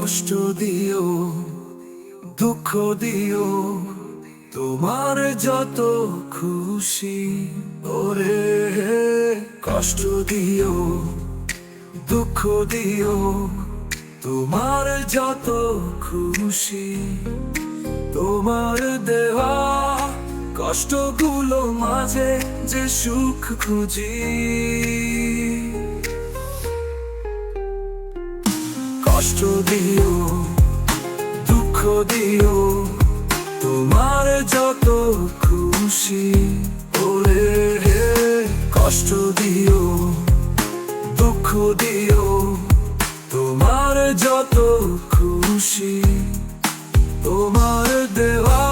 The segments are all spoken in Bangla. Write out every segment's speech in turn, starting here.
কষ্ট দিও, দুঃখ দিও, তোমার যত খুশি। ওরে কষ্ট দিও, দুঃখ দিও, তোমার যত খুশি। তোমার দেওয়া কষ্টগুলো মাঝে যে সুখ খুঁজি। কষ্ট দিও, দুঃখ দিও, তোমার যত খুশি। ওরে কষ্ট দিও, দুঃখ দিও, তোমার যত খুশি। তোমার দেওয়া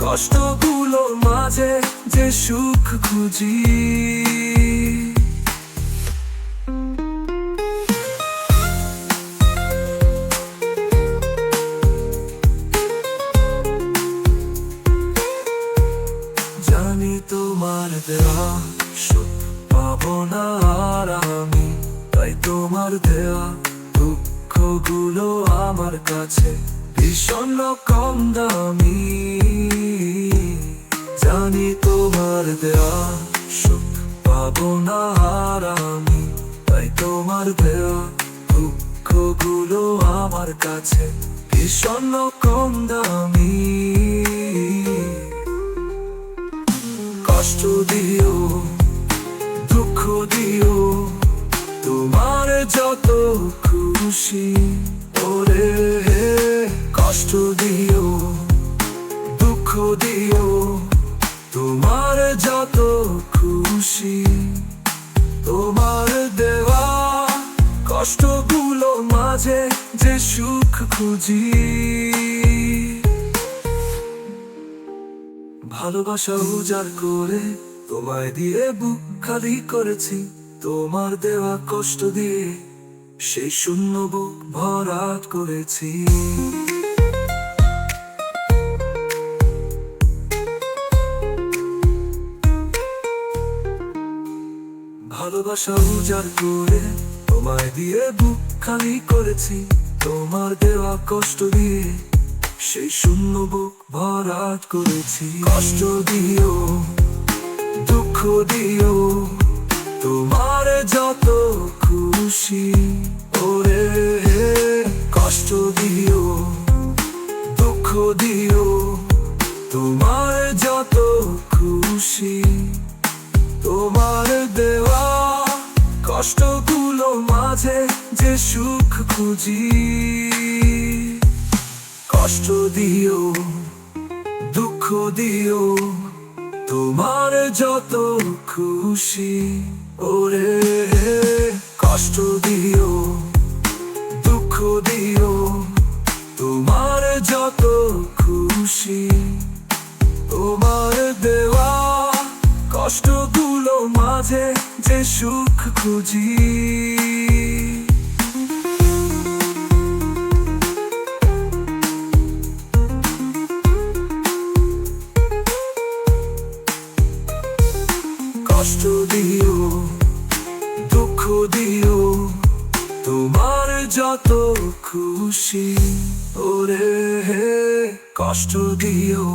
কষ্টগুলোর মাঝে যে সুখ খুঁজি। জানি তোমার দেওয়া সুখ পাবো না আর আমি, তাই তোমার দেওয়া দুঃখগুলো আমার কাছে ভীষণ কম দামি। জানি তোমার দেওয়া সুখ পাবো না আর আমি, তাই তোমার দেওয়া দুঃখগুলো আমার কাছে ভীষণ কম দামি। কষ্ট দিও, দুঃখ দিও, তোমার যত খুশি। ওরে কষ্ট দিও, দুঃখ দিও, তোমার যত খুশি। তোমার দেওয়া কষ্টগুলো মাঝে যে সুখ খুঁজি। ভালোবাসা উজাড় করে তোমায় দিয়ে বুক খালি করেছি। তোমার দেওয়া কষ্ট দিয়ে সেই শূন্য বুক ভরাট করেছি। ভালোবাসা উজাড় করে তোমায় দিয়ে বুক খালি করেছি। তোমার দেওয়া কষ্ট দিয়ে সেই শূন্য বুক ভরাট করেছি। কষ্ট দিও, দুঃখ দিও, তোমার যত খুশি। ওরে কষ্ট দিও, দুঃখ দিও, তোমার যত খুশি। তোমার দেওয়া কষ্টগুলো মাঝে যে সুখ খুঁজি। কষ্ট দিও, দুঃখ দিও, তোমার যত খুশি। ওরে কষ্ট দিও, দুঃখ দিও, তোমার যত খুশি। তোমার দেওয়া কষ্টগুলো মাঝে যে সুখ খুঁজি। কষ্ট দিও, দুঃখ দিও, তোমার যত খুশি। ওরে কষ্ট দিও।